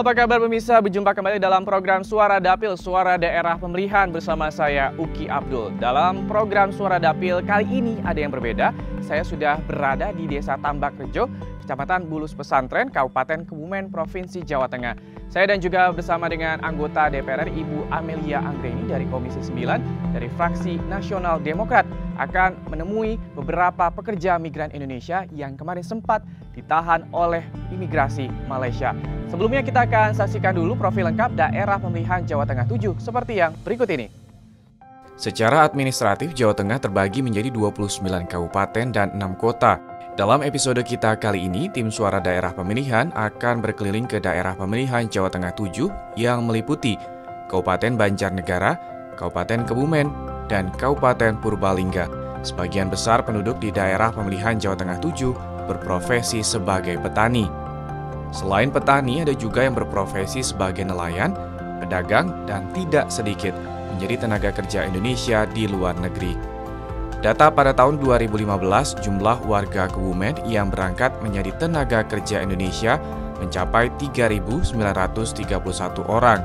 Halo, apa kabar pemirsa? Berjumpa kembali dalam program Suara Dapil, Suara Daerah Pemilihan bersama saya Uki Abdul. Dalam program Suara Dapil kali ini ada yang berbeda. Saya sudah berada di Desa Tambak Rejo, Kecamatan Bulus Pesantren, Kabupaten Kebumen, Provinsi Jawa Tengah. Saya dan juga bersama dengan anggota DPR RI Ibu Amelia Anggraini dari Komisi 9 dari Fraksi Nasional Demokrat akan menemui beberapa pekerja migran Indonesia yang kemarin sempat ditahan oleh imigrasi Malaysia. Sebelumnya kita akan saksikan dulu profil lengkap daerah pemilihan Jawa Tengah 7 seperti yang berikut ini. Secara administratif, Jawa Tengah terbagi menjadi 29 kabupaten dan 6 kota. Dalam episode kita kali ini, tim Suara Daerah Pemilihan akan berkeliling ke daerah pemilihan Jawa Tengah 7 yang meliputi Kabupaten Banjarnegara, Kabupaten Kebumen, dan Kabupaten Purbalingga. Sebagian besar penduduk di daerah pemilihan Jawa Tengah 7 berprofesi sebagai petani. Selain petani, ada juga yang berprofesi sebagai nelayan, pedagang, dan tidak sedikit menjadi tenaga kerja Indonesia di luar negeri. Data pada tahun 2015, jumlah warga Kebumen yang berangkat menjadi tenaga kerja Indonesia mencapai 3.931 orang.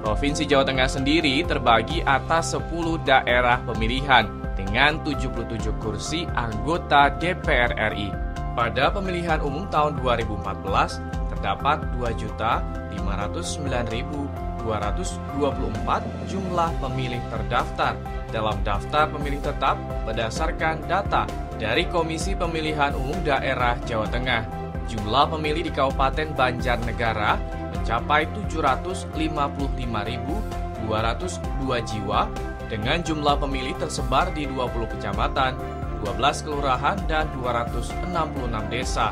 Provinsi Jawa Tengah sendiri terbagi atas 10 daerah pemilihan dengan 77 kursi anggota DPR RI. Pada pemilihan umum tahun 2014, terdapat 2.509.224 jumlah pemilih terdaftar dalam daftar pemilih tetap berdasarkan data dari Komisi Pemilihan Umum Daerah Jawa Tengah. Jumlah pemilih di Kabupaten Banjarnegara mencapai 755.202 jiwa dengan jumlah pemilih tersebar di 20 kecamatan, 12 kelurahan, dan 266 desa.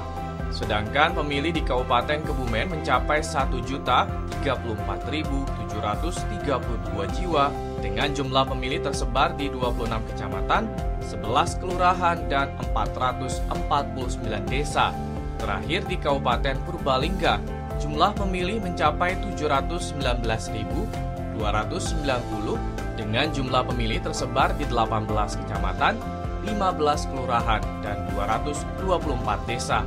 Sedangkan pemilih di Kabupaten Kebumen mencapai 1.034.732 jiwa dengan jumlah pemilih tersebar di 26 kecamatan, 11 kelurahan, dan 449 desa. Terakhir di Kabupaten Purbalingga, jumlah pemilih mencapai 719.290 dengan jumlah pemilih tersebar di 18 kecamatan, 15 kelurahan, dan 224 desa.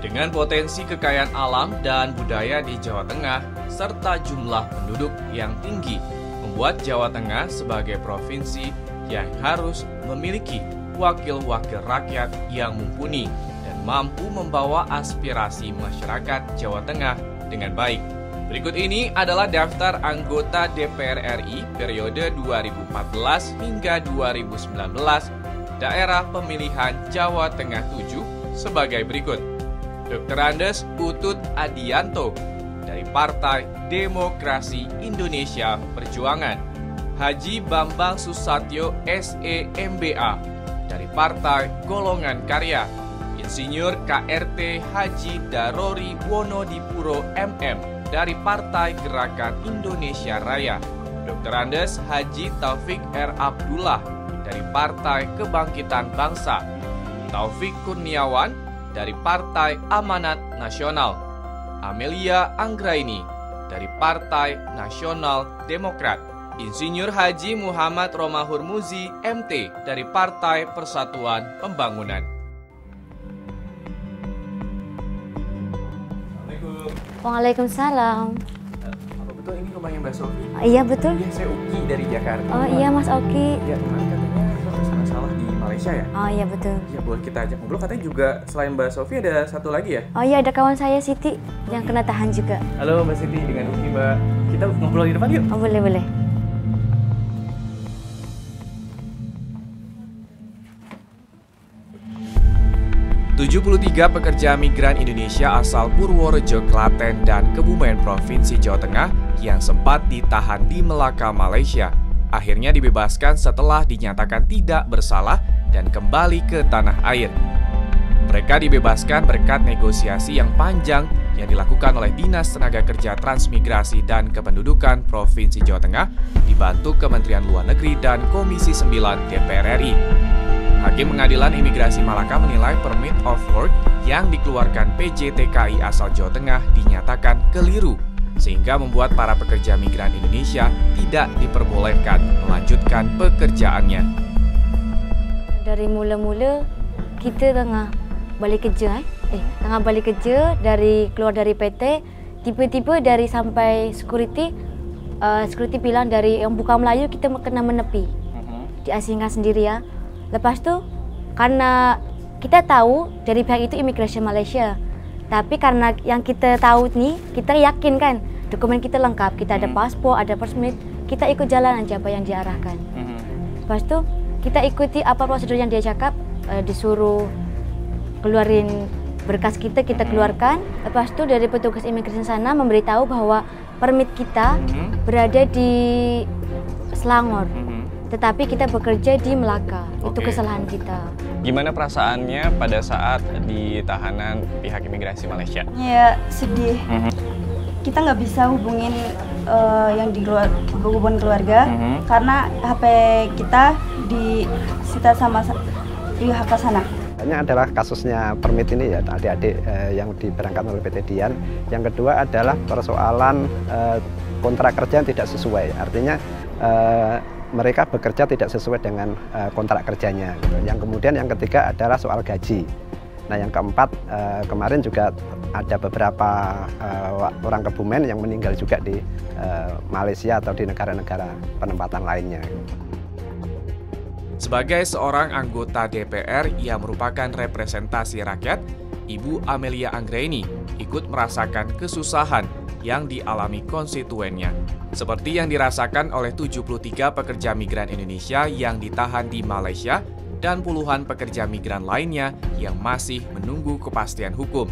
Dengan potensi kekayaan alam dan budaya di Jawa Tengah, serta jumlah penduduk yang tinggi, membuat Jawa Tengah sebagai provinsi yang harus memiliki wakil-wakil rakyat yang mumpuni dan mampu membawa aspirasi masyarakat Jawa Tengah dengan baik. Berikut ini adalah daftar anggota DPR RI periode 2014 hingga 2019 daerah pemilihan Jawa Tengah 7 sebagai berikut. Dr. Andes Utut Adianto dari Partai Demokrasi Indonesia Perjuangan. Haji Bambang Susatyo SEMBA dari Partai Golongan Karya. Insinyur KRT Haji Darori Wonodipuro MM dari Partai Gerakan Indonesia Raya. Dr. Andes Haji Taufik R. Abdullah dari Partai Kebangkitan Bangsa. Taufik Kurniawan dari Partai Amanat Nasional. Amelia Anggraini dari Partai Nasional Demokrat. Insinyur Haji Muhammad Romahur Muzi MT dari Partai Persatuan Pembangunan. Waalaikumsalam. Apa betul ini rumahnya Mbak Sofi? Iya betul. Iya, saya Uki dari Jakarta. Oh iya Mas Oki. Ya, kemarin katanya masalah di Malaysia ya? Oh iya betul. Ya, boleh kita ajak ngobrol. Katanya juga selain Mbak Sofi ada satu lagi ya? Oh iya ada kawan saya Siti yang kena tahan juga. Halo Mbak Siti, dengan Uki Mbak. Kita ngobrol di depan yuk. Oh boleh. 73 pekerja migran Indonesia asal Purworejo, Klaten, dan Kebumen, Provinsi Jawa Tengah yang sempat ditahan di Melaka, Malaysia, akhirnya dibebaskan setelah dinyatakan tidak bersalah dan kembali ke tanah air. Mereka dibebaskan berkat negosiasi yang panjang yang dilakukan oleh Dinas Tenaga Kerja Transmigrasi dan Kependudukan Provinsi Jawa Tengah, dibantu Kementerian Luar Negeri dan Komisi 9 DPR RI. Hakim Pengadilan Imigrasi Malaka menilai Permit of Work yang dikeluarkan PJTKI asal Jawa Tengah dinyatakan keliru, sehingga membuat para pekerja migran Indonesia tidak diperbolehkan melanjutkan pekerjaannya. Dari mula-mula kita tengah balik kerja dari keluar dari PT, tiba-tiba dari sampai security bilang dari yang bukan Melayu kita kena menepi, diasingkan sendiri ya. Lepas itu karena kita tahu dari pihak itu Immigration Malaysia, tapi karena yang kita tahu nih, kita yakin kan dokumen kita lengkap, kita ada paspor, ada permit, kita ikut jalan aja apa yang diarahkan. Lepas itu kita ikuti apa prosedur yang dia cakap, disuruh keluarin berkas kita keluarkan. Lepas itu dari petugas imigrasi sana memberitahu bahwa permit kita berada di Selangor, tetapi kita bekerja di Melaka. Itu kesalahan kita. Gimana perasaannya pada saat di tahanan pihak imigrasi Malaysia? Ya sedih. Kita nggak bisa hubungin yang di hubungan keluarga karena HP kita disita sama pihak sana. Ini adalah kasusnya permit ini ya, adik-adik yang diberangkatkan oleh PT Dian. Yang kedua adalah persoalan kontrak kerja yang tidak sesuai. Artinya mereka bekerja tidak sesuai dengan kontrak kerjanya. Yang kemudian yang ketiga adalah soal gaji. Nah yang keempat, kemarin juga ada beberapa orang Kebumen yang meninggal juga di Malaysia atau di negara-negara penempatan lainnya. Sebagai seorang anggota DPR yang merupakan representasi rakyat, Ibu Amelia Anggraini ikut merasakan kesusahan yang dialami konstituennya. Seperti yang dirasakan oleh 73 pekerja migran Indonesia yang ditahan di Malaysia dan puluhan pekerja migran lainnya yang masih menunggu kepastian hukum.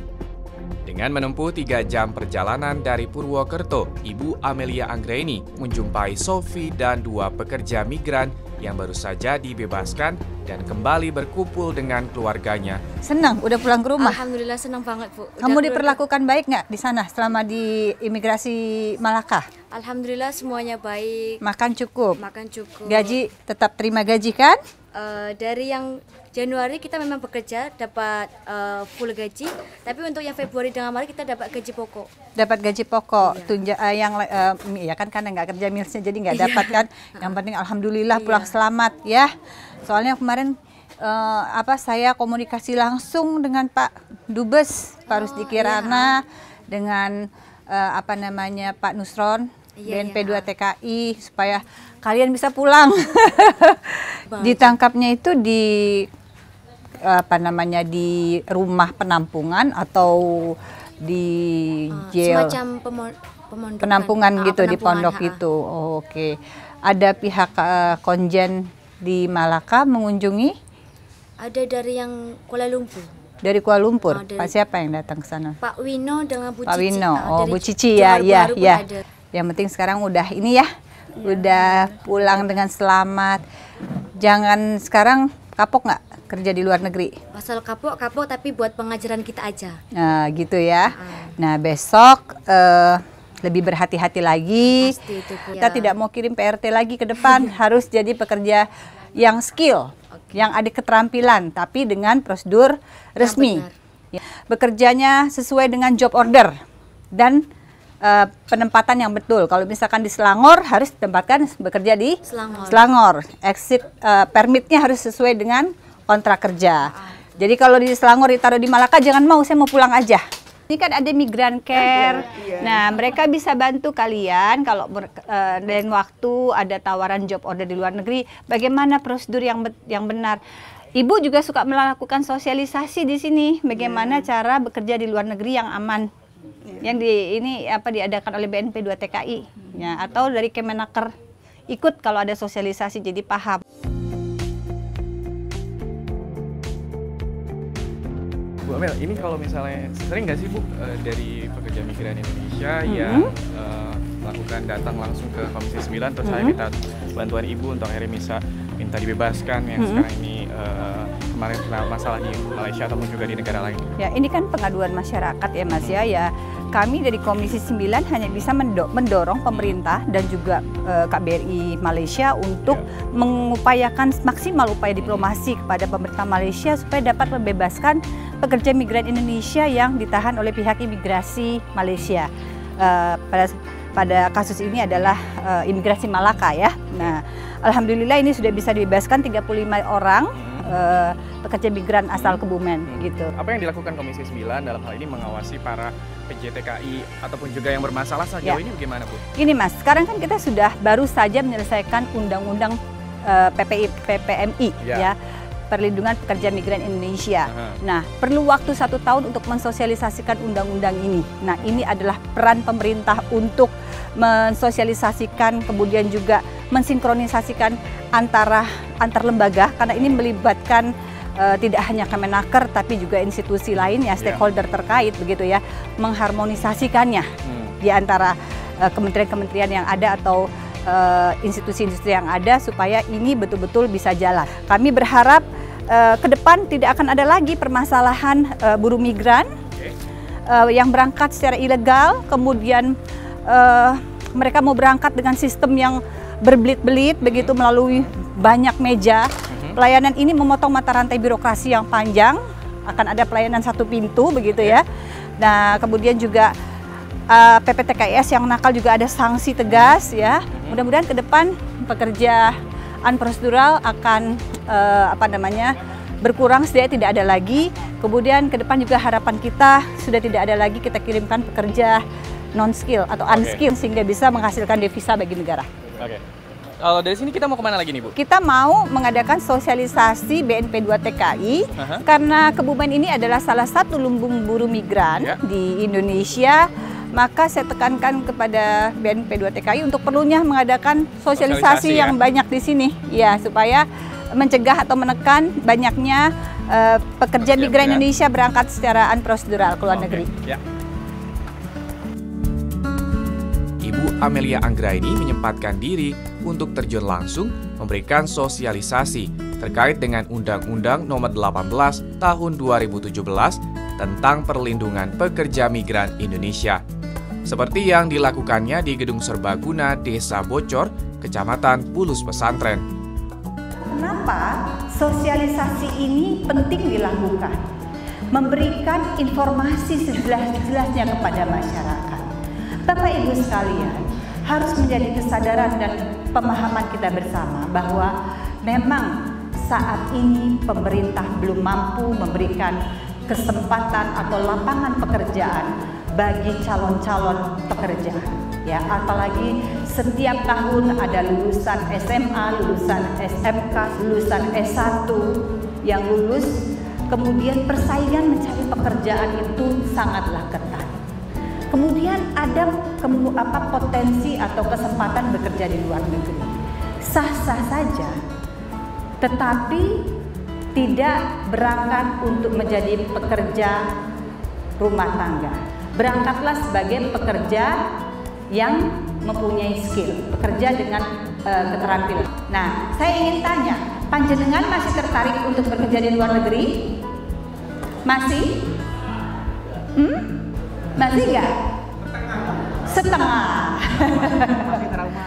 Dengan menempuh 3 jam perjalanan dari Purwokerto, Ibu Amelia Anggraini menjumpai Sofi dan 2 pekerja migran yang baru saja dibebaskan dan kembali berkumpul dengan keluarganya. Senang udah pulang ke rumah? Alhamdulillah senang banget, Bu. Kamu diperlakukan baik nggak di sana selama di imigrasi Malaka? Alhamdulillah semuanya baik. Makan cukup? Makan cukup. Gaji tetap terima gaji kan? Dari yang Januari kita memang bekerja dapat full gaji, tapi untuk yang Februari dengan Maret kita dapat gaji pokok. Dapat gaji pokok, Iya. Ya kan karena nggak kerja milsnya jadi nggak dapat kan. Yang penting alhamdulillah pulang selamat ya. Soalnya kemarin saya komunikasi langsung dengan Pak Dubes, Pak Rusdi Kirana, dengan Pak Nusron, BNP 2 TKI supaya kalian bisa pulang. Ditangkapnya itu di di rumah penampungan atau di jail, semacam penampungan gitu, di pondok ha. itu. Oh, oke. Ada pihak konjen di Malaka mengunjungi? Ada dari yang Kuala Lumpur. Dari Kuala Lumpur. Dari Pak siapa yang datang ke sana? Pak Wino dengan Bu Cici. Pak Wino. Oh, Dari Bu Cici ya, Johor Baru ya. pun ada. Yang penting sekarang udah ini ya. Udah pulang dengan selamat. Jangan sekarang kapok nggak kerja di luar negeri? Pasal kapok tapi buat pengajaran kita aja. Nah gitu ya. Nah besok lebih berhati-hati lagi. Pasti itu, Bu. Kita tidak mau kirim PRT lagi ke depan. Harus jadi pekerja yang skill, yang ada keterampilan, tapi dengan prosedur resmi. Ya. Bekerjanya sesuai dengan job order dan penempatan yang betul. Kalau misalkan di Selangor harus ditempatkan bekerja di Selangor. Exit permitnya harus sesuai dengan kontrak kerja. Jadi kalau di Selangor ditaruh di Malaka jangan mau, saya mau pulang aja. Ini kan ada migran care. Nah, mereka bisa bantu kalian kalau lain waktu ada tawaran job order di luar negeri, bagaimana prosedur yang benar. Ibu juga suka melakukan sosialisasi di sini, bagaimana cara bekerja di luar negeri yang aman. Yang diadakan oleh BNP 2 TKI ya, atau dari Kemenaker ikut kalau ada sosialisasi jadi paham. Bu Amel, ini kalau misalnya sering nggak sih Bu dari pekerja migran Indonesia yang melakukan datang langsung ke Komisi 9 terus saya minta bantuan Ibu untuk akhirnya bisa minta dibebaskan yang sekarang ini kemarin kena masalah di Malaysia ataupun juga di negara lain? Ya, ini kan pengaduan masyarakat ya Mas ya. Kami dari Komisi 9 hanya bisa mendorong pemerintah dan juga KBRI Malaysia untuk mengupayakan maksimal upaya diplomasi kepada pemerintah Malaysia supaya dapat membebaskan pekerja migran Indonesia yang ditahan oleh pihak imigrasi Malaysia. Pada kasus ini adalah imigrasi Malaka ya. Nah, alhamdulillah ini sudah bisa dibebaskan 35 orang pekerja migran asal Kebumen gitu. Apa yang dilakukan Komisi 9 dalam hal ini mengawasi para PJTKI ataupun juga yang bermasalah sejauh ini bagaimana, Bu? Gini Mas, sekarang kan kita sudah baru saja menyelesaikan Undang-Undang PPMI ya, Perlindungan Pekerja Migran Indonesia. Nah, perlu waktu 1 tahun untuk mensosialisasikan undang-undang ini. Nah, ini adalah peran pemerintah untuk mensosialisasikan, kemudian juga mensinkronisasikan antar lembaga, karena ini melibatkan tidak hanya Kemenaker tapi juga institusi lainnya, stakeholder terkait begitu ya, mengharmonisasikannya di antara kementerian-kementerian yang ada atau institusi-institusi yang ada supaya ini betul-betul bisa jalan. Kami berharap ke depan tidak akan ada lagi permasalahan buruh migran yang berangkat secara ilegal, kemudian mereka mau berangkat dengan sistem yang berbelit-belit begitu melalui banyak meja. Pelayanan ini memotong mata rantai birokrasi yang panjang, akan ada pelayanan 1 pintu begitu ya. Nah, kemudian juga PPTKIS yang nakal juga ada sanksi tegas ya. Mudah-mudahan ke depan pekerjaan prosedural akan berkurang, setidaknya tidak ada lagi. Kemudian ke depan juga harapan kita sudah tidak ada lagi kita kirimkan pekerja non-skill atau unskill sehingga bisa menghasilkan devisa bagi negara. Kalau dari sini kita mau kemana lagi nih, Bu? Kita mau mengadakan sosialisasi BNP 2 TKI karena Kebumen ini adalah salah satu lumbung buruh migran di Indonesia. Maka saya tekankan kepada BNP 2 TKI untuk perlunya mengadakan sosialisasi yang banyak di sini ya, supaya mencegah atau menekan banyaknya pekerja migran Indonesia berangkat secara unprosedural ke luar negeri. Ibu Amelia Anggraini menyempatkan diri untuk terjun langsung memberikan sosialisasi terkait dengan Undang-Undang Nomor 18 Tahun 2017 tentang Perlindungan Pekerja Migran Indonesia. Seperti yang dilakukannya di Gedung Serbaguna Desa Bocor, Kecamatan Bulus Pesantren. Kenapa sosialisasi ini penting dilakukan? Memberikan informasi sejelas-jelasnya kepada masyarakat. Bapak Ibu sekalian, harus menjadi kesadaran dan pemahaman kita bersama bahwa memang saat ini pemerintah belum mampu memberikan kesempatan atau lapangan pekerjaan bagi calon-calon pekerja. Ya, apalagi setiap tahun ada lulusan SMA, lulusan SMK, lulusan S1 yang lulus, kemudian persaingan mencari pekerjaan itu sangatlah ketat. Kemudian ada potensi atau kesempatan bekerja di luar negeri. Sah-sah saja, tetapi tidak berangkat untuk menjadi pekerja rumah tangga. Berangkatlah sebagai pekerja yang mempunyai skill, pekerja dengan keterampilan. Nah, saya ingin tanya, panjenengan masih tertarik untuk bekerja di luar negeri? Masih? Masih nggak? Setengah. Masih trauma.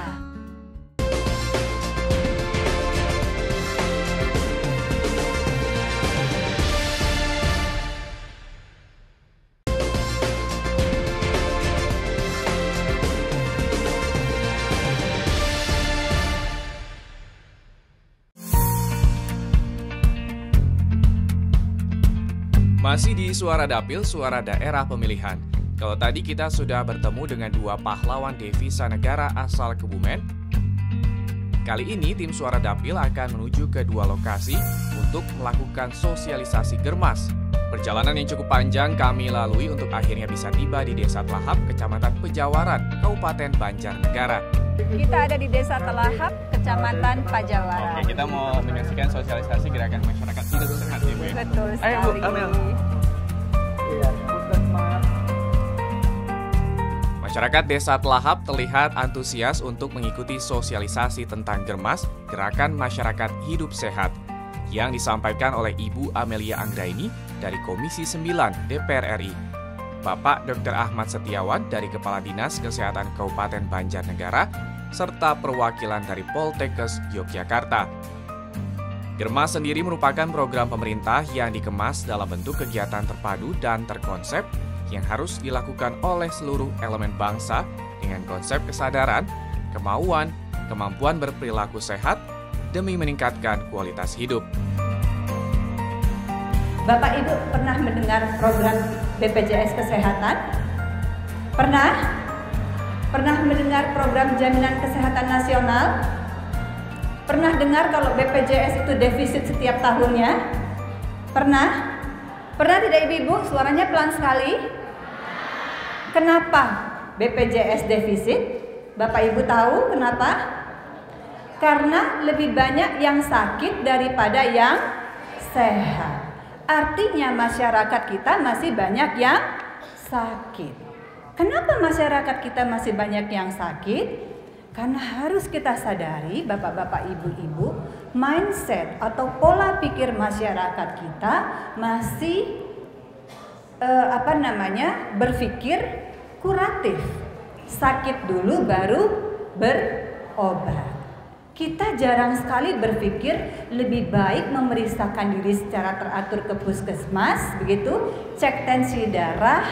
Masih di Suara Dapil, Suara Daerah Pemilihan. Kalau tadi kita sudah bertemu dengan 2 pahlawan devisa negara asal Kebumen, kali ini tim Suara Dapil akan menuju ke 2 lokasi untuk melakukan sosialisasi germas. Perjalanan yang cukup panjang kami lalui untuk akhirnya bisa tiba di Desa Telahap, Kecamatan Pejawaran, Kabupaten Banjarnegara. Kita ada di Desa Telahap, Kecamatan Pajawaran. Oke, kita mau menyaksikan sosialisasi gerakan masyarakat hidup sehat ya, Bu. Betul sekali. Ayo, Bu, Amel. Masyarakat Desa Telahap terlihat antusias untuk mengikuti sosialisasi tentang germas Gerakan Masyarakat Hidup Sehat yang disampaikan oleh Ibu Amelia Anggraini dari Komisi 9 DPR RI. Bapak Dr. Ahmad Setiawan dari Kepala Dinas Kesehatan Kabupaten Banjarnegara serta perwakilan dari Poltekkes Yogyakarta. Germas sendiri merupakan program pemerintah yang dikemas dalam bentuk kegiatan terpadu dan terkonsep yang harus dilakukan oleh seluruh elemen bangsa dengan konsep kesadaran, kemampuan berperilaku sehat demi meningkatkan kualitas hidup. Bapak Ibu pernah mendengar program BPJS Kesehatan? Pernah? Pernah mendengar program Jaminan Kesehatan Nasional? Pernah dengar kalau BPJS itu defisit setiap tahunnya? Pernah? Pernah tidak Ibu-Ibu? Suaranya pelan sekali. Kenapa BPJS defisit? Bapak Ibu tahu kenapa? Karena lebih banyak yang sakit daripada yang sehat. Artinya masyarakat kita masih banyak yang sakit. Kenapa masyarakat kita masih banyak yang sakit? Karena harus kita sadari, bapak-bapak, ibu-ibu, mindset atau pola pikir masyarakat kita masih berpikir kuratif. Sakit dulu baru berobat. Kita jarang sekali berpikir lebih baik memeriksakan diri secara teratur ke puskesmas, begitu, cek tensi darah,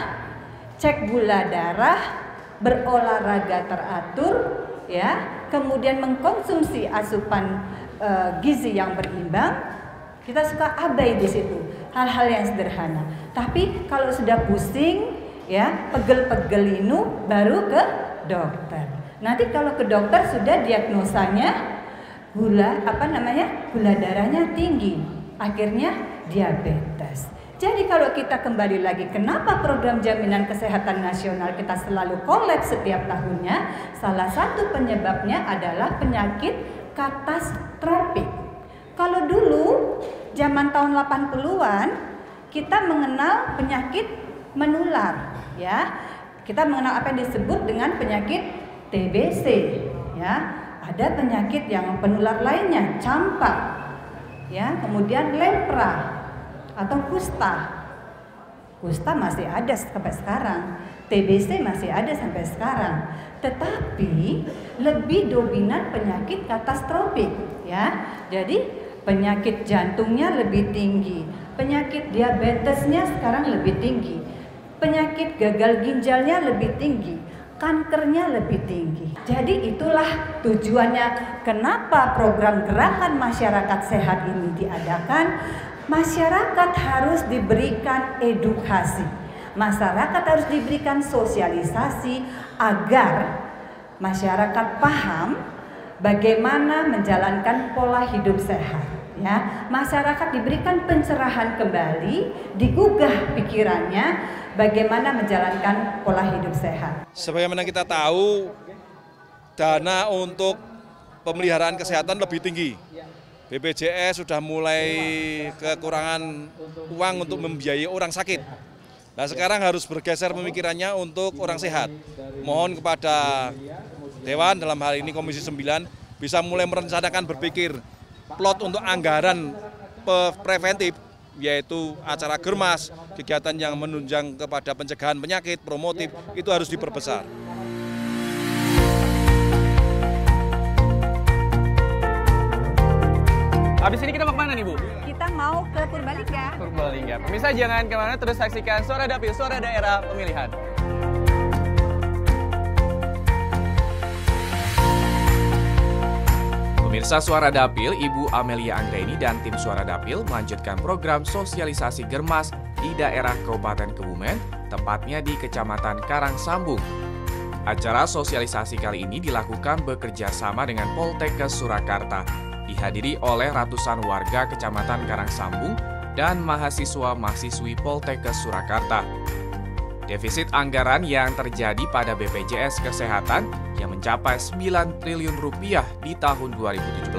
cek gula darah, berolahraga teratur, ya, kemudian mengkonsumsi asupan gizi yang berimbang. Kita suka abai di situ, hal-hal yang sederhana. Tapi kalau sudah pusing, ya, pegel-pegel ini baru ke dokter. Nanti kalau ke dokter sudah diagnosanya gula darahnya tinggi, akhirnya diabetes. Jadi kalau kita kembali lagi, kenapa program Jaminan Kesehatan Nasional kita selalu kolaps setiap tahunnya? Salah satu penyebabnya adalah penyakit katastrofik. Kalau dulu zaman tahun 80-an kita mengenal penyakit menular, ya. Kita mengenal apa yang disebut dengan penyakit TBC, ya. Ada penyakit yang penular lainnya, campak, ya, kemudian lepra atau kusta. Kusta masih ada sampai sekarang, TBC masih ada sampai sekarang. Tetapi lebih dominan penyakit katastrofik, ya. Jadi penyakit jantungnya lebih tinggi, penyakit diabetesnya sekarang lebih tinggi, penyakit gagal ginjalnya lebih tinggi, kankernya lebih tinggi. Jadi itulah tujuannya kenapa program Gerakan Masyarakat Sehat ini diadakan. Masyarakat harus diberikan edukasi, masyarakat harus diberikan sosialisasi agar masyarakat paham bagaimana menjalankan pola hidup sehat. Ya, masyarakat diberikan pencerahan kembali, digugah pikirannya bagaimana menjalankan pola hidup sehat. Sebagaimana kita tahu, dana untuk pemeliharaan kesehatan lebih tinggi. BPJS sudah mulai kekurangan uang untuk membiayai orang sakit. Nah, sekarang harus bergeser pemikirannya untuk orang sehat. Mohon kepada Dewan, dalam hal ini Komisi 9, bisa mulai merencanakan berpikir plot untuk anggaran preventif, yaitu acara germas, kegiatan yang menunjang kepada pencegahan penyakit, promotif, itu harus diperbesar. Habis ini kita mau kemana nih, Bu? Kita mau ke Purbalingga. Purbalingga. Pemirsa jangan kemana, terus saksikan Suara Dapil, Suara Daerah Pemilihan. Pemirsa Suara Dapil, Ibu Amelia Anggraini dan tim Suara Dapil melanjutkan program sosialisasi germas di daerah Kabupaten Kebumen, tepatnya di Kecamatan Karangsambung. Acara sosialisasi kali ini dilakukan bekerja sama dengan Poltekkes Surakarta, dihadiri oleh ratusan warga Kecamatan Karangsambung dan mahasiswa-mahasiswi Poltekkes Surakarta. Defisit anggaran yang terjadi pada BPJS Kesehatan yang mencapai 9 triliun rupiah di tahun 2017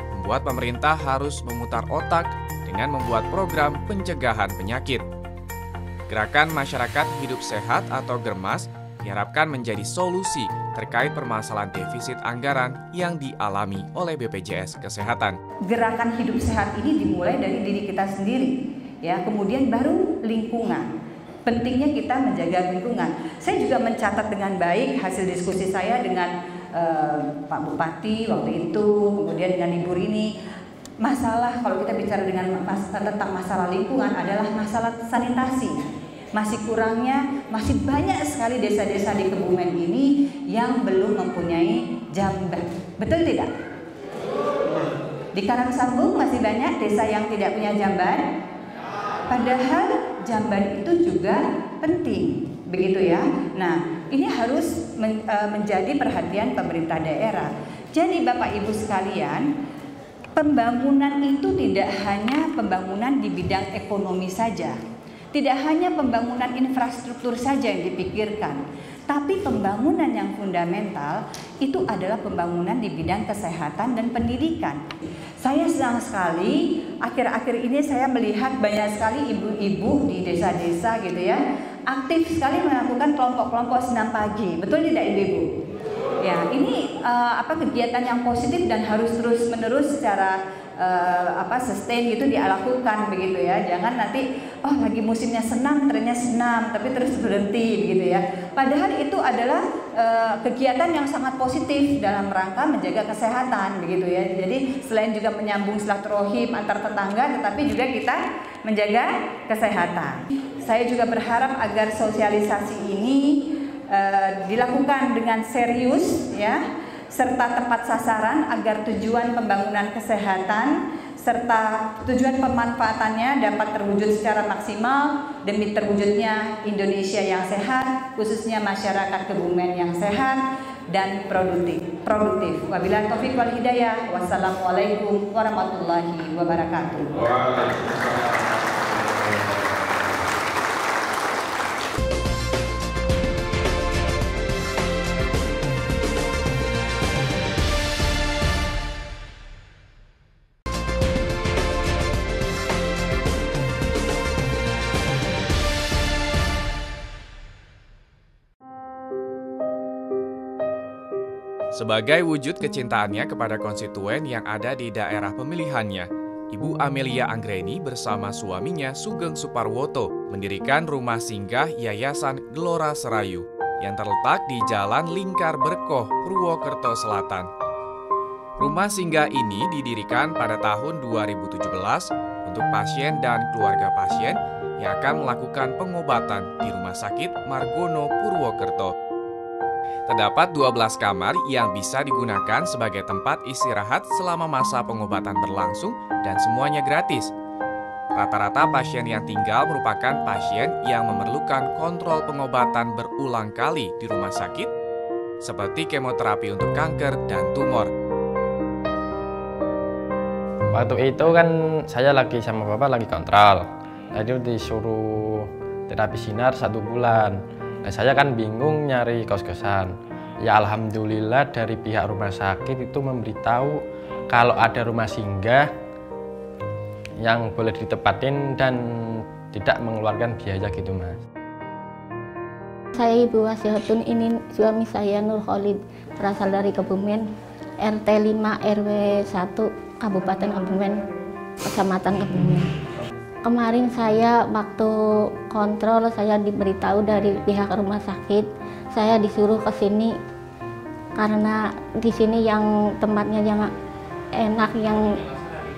membuat pemerintah harus memutar otak dengan membuat program pencegahan penyakit. Gerakan Masyarakat Hidup Sehat atau Germas diharapkan menjadi solusi terkait permasalahan defisit anggaran yang dialami oleh BPJS Kesehatan. Gerakan hidup sehat ini dimulai dari diri kita sendiri, ya, kemudian baru lingkungan. Pentingnya kita menjaga lingkungan. Saya juga mencatat dengan baik hasil diskusi saya dengan Pak Bupati waktu itu, kemudian dengan Ibu Rini. Masalah kalau kita bicara tentang masalah lingkungan adalah masalah sanitasi. Masih kurangnya, masih banyak sekali desa-desa di Kebumen ini yang belum mempunyai jamban. Betul tidak? Di Karangsambung masih banyak desa yang tidak punya jamban. Padahal jamban itu juga penting, begitu ya. Nah, ini harus menjadi perhatian pemerintah daerah. Jadi Bapak Ibu sekalian, pembangunan itu tidak hanya pembangunan di bidang ekonomi saja. Tidak hanya pembangunan infrastruktur saja yang dipikirkan, tapi pembangunan yang fundamental itu adalah pembangunan di bidang kesehatan dan pendidikan. Saya senang sekali akhir-akhir ini saya melihat banyak sekali ibu-ibu di desa-desa gitu ya, aktif sekali melakukan kelompok-kelompok senam pagi. Betul tidak ibu-ibu? Ya, ini kegiatan yang positif dan harus terus-menerus secara sustain gitu dilakukan begitu ya. Jangan nanti lagi musimnya senam, trennya senam tapi terus berhenti begitu ya. Padahal itu adalah kegiatan yang sangat positif dalam rangka menjaga kesehatan begitu ya. Jadi selain juga menyambung silaturahim antar tetangga, tetapi juga kita menjaga kesehatan. Saya juga berharap agar sosialisasi ini dilakukan dengan serius ya, serta tepat sasaran agar tujuan pembangunan kesehatan serta tujuan pemanfaatannya dapat terwujud secara maksimal demi terwujudnya Indonesia yang sehat, khususnya masyarakat Kebumen yang sehat dan produktif. Wabillahi taufiq wal hidayah. Wassalamualaikum warahmatullahi wabarakatuh. Sebagai wujud kecintaannya kepada konstituen yang ada di daerah pemilihannya, Ibu Amelia Anggreni bersama suaminya Sugeng Suparwoto mendirikan rumah singgah Yayasan Gelora Serayu yang terletak di Jalan Lingkar Berkoh, Purwokerto Selatan. Rumah singgah ini didirikan pada tahun 2017 untuk pasien dan keluarga pasien yang akan melakukan pengobatan di Rumah Sakit Margono, Purwokerto. Terdapat 12 kamar yang bisa digunakan sebagai tempat istirahat selama masa pengobatan berlangsung dan semuanya gratis. Rata-rata pasien yang tinggal merupakan pasien yang memerlukan kontrol pengobatan berulang kali di rumah sakit, seperti kemoterapi untuk kanker dan tumor. Waktu itu kan saya lagi sama bapak lagi kontrol, jadi disuruh terapi sinar 1 bulan. Nah, saya kan bingung nyari kos-kosan. Ya alhamdulillah dari pihak rumah sakit itu memberitahu kalau ada rumah singgah yang boleh ditempatin dan tidak mengeluarkan biaya gitu mas. Saya Ibu Wasihatun, ini suami saya Nur Khalid, berasal dari Kebumen, RT 5 RW 1 Kabupaten Kebumen, Kecamatan Kebumen. Kemarin saya waktu kontrol saya diberitahu dari pihak rumah sakit, saya disuruh ke sini karena di sini yang tempatnya yang enak, yang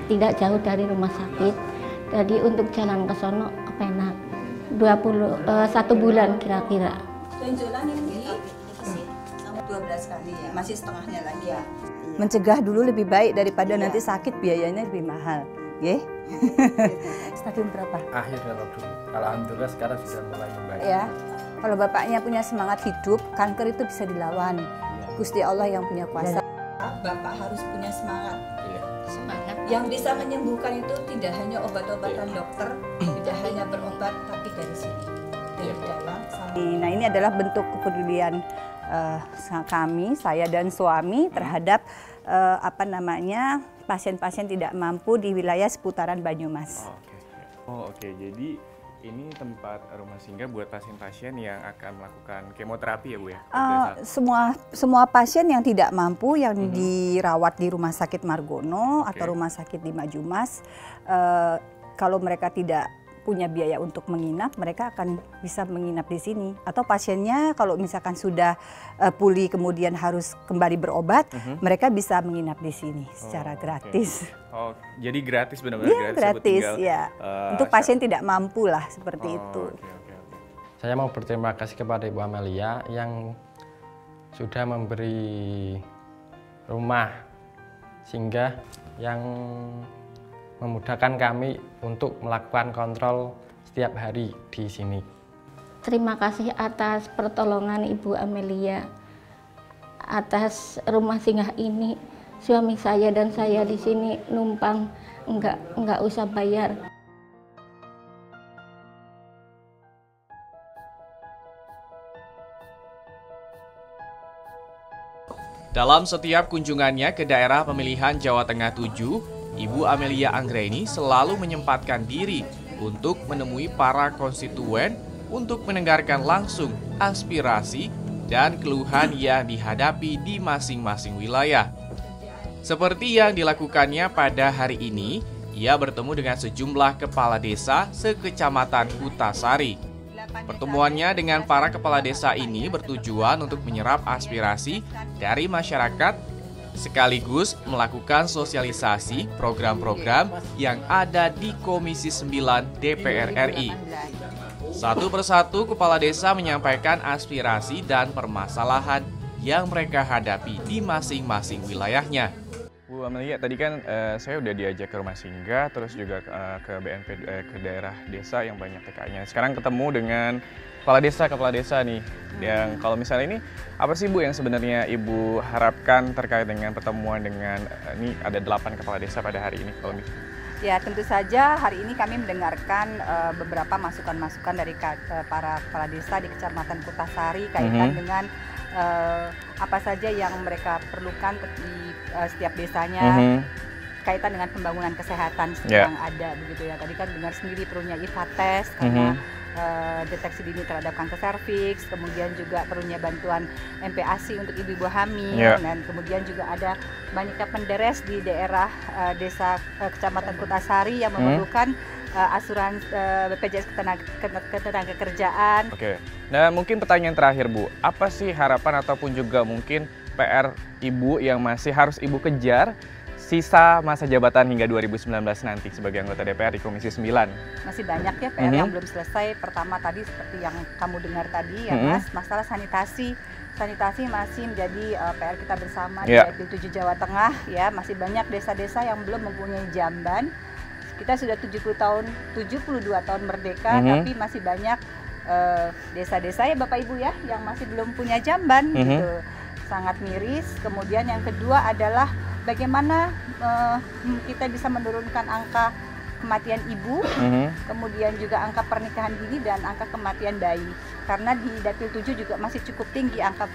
tidak jauh dari rumah sakit. Jadi untuk jalan ke sono kepenak 1 bulan kira-kira. Tunjulan ini 12 kali ya, masih setengahnya lagi ya. Mencegah dulu lebih baik daripada nanti sakit biayanya lebih mahal. Nggih. Stadium berapa? Akhir waktu. Alhamdulillah sekarang sudah mulai membaik. Ya. Kalau bapaknya punya semangat hidup, kanker itu bisa dilawan. Gusti Allah yang punya kuasa. Bapak harus punya semangat. Semangat. Yang bisa menyembuhkan itu tidak hanya obat-obatan dokter, tidak hanya berobat, tapi dari sini, dari dalam. Nah, ini adalah bentuk kepedulian kami, saya dan suami terhadap pasien-pasien tidak mampu di wilayah seputaran Banyumas. Oke. Jadi ini tempat rumah singgah buat pasien-pasien yang akan melakukan kemoterapi ya Bu ya? Semua pasien yang tidak mampu yang dirawat di Rumah Sakit Margono atau Rumah Sakit di Banyumas, kalau mereka tidak punya biaya untuk menginap, mereka akan bisa menginap di sini. Atau pasiennya kalau misalkan sudah pulih kemudian harus kembali berobat, mereka bisa menginap di sini secara gratis. Jadi gratis, benar-benar ya, gratis ya. Untuk pasien tidak mampu lah seperti itu. Saya mau berterima kasih kepada Ibu Amelia yang sudah memberi rumah singgah yang memudahkan kami untuk melakukan kontrol setiap hari di sini. Terima kasih atas pertolongan Ibu Amelia atas rumah singgah ini. Suami saya dan saya di sini numpang enggak usah bayar. Dalam setiap kunjungannya ke daerah pemilihan Jawa Tengah 7, Ibu Amelia Anggraini selalu menyempatkan diri untuk menemui para konstituen untuk mendengarkan langsung aspirasi dan keluhan yang dihadapi di masing-masing wilayah. Seperti yang dilakukannya pada hari ini, ia bertemu dengan sejumlah kepala desa sekecamatan Kutasari. Pertemuannya dengan para kepala desa ini bertujuan untuk menyerap aspirasi dari masyarakat sekaligus melakukan sosialisasi program-program yang ada di Komisi 9 DPR RI. Satu persatu kepala desa menyampaikan aspirasi dan permasalahan yang mereka hadapi di masing-masing wilayahnya. Bu Amelia, tadi kan saya udah diajak ke rumah singgah, terus juga ke BNP ke daerah desa yang banyak TK-nya. Sekarang ketemu dengan kepala desa nih, yang kalau misalnya ini apa sih Bu yang sebenarnya Ibu harapkan terkait dengan pertemuan dengan ini ada 8 kepala desa pada hari ini? Kalau Ya, tentu saja hari ini kami mendengarkan beberapa masukan-masukan dari para kepala desa di Kecamatan Kutasari kaitan dengan apa saja yang mereka perlukan di setiap desanya kaitan dengan pembangunan kesehatan yang ada begitu ya. Tadi kan dengar sendiri perlunya IVA test karena deteksi dini terhadap kanker serviks, kemudian juga perlunya bantuan MPASI untuk ibu-ibu hamil, dan kemudian juga ada banyaknya penderes di daerah desa Kecamatan Kutasari yang memerlukan asuransi BPJS Ketenagakerjaan. Oke. Nah, mungkin pertanyaan terakhir Bu, apa sih harapan ataupun juga mungkin PR Ibu yang masih harus Ibu kejar sisa masa jabatan hingga 2019 nanti sebagai anggota DPR di Komisi 9? Masih banyak ya PR yang belum selesai. Pertama tadi seperti yang kamu dengar tadi ya Mas, masalah sanitasi. Sanitasi masih menjadi PR kita bersama di Dapil 7 Jawa Tengah ya. Masih banyak desa-desa yang belum mempunyai jamban. Kita sudah 72 tahun merdeka, tapi masih banyak desa-desa ya Bapak Ibu ya yang masih belum punya jamban gitu. Sangat miris. Kemudian yang kedua adalah bagaimana kita bisa menurunkan angka kematian ibu, kemudian juga angka pernikahan dini dan angka kematian bayi. Karena di Dapil 7 juga masih cukup tinggi angka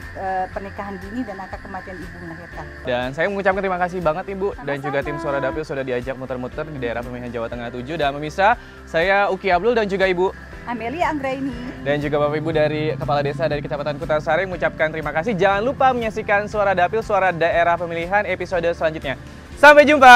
pernikahan dini dan angka kematian ibu melahirkan. Dan saya mengucapkan terima kasih banget Ibu dan juga tim Suara Dapil sudah diajak muter-muter di daerah pemilihan Jawa Tengah 7. Dan pemirsa, saya Uki Abdul dan juga Ibu Amelia Anggraini dan juga Bapak Ibu dari Kepala Desa dari Kecamatan Kutasari mengucapkan terima kasih. Jangan lupa menyaksikan Suara Dapil, Suara Daerah Pemilihan episode selanjutnya. Sampai jumpa!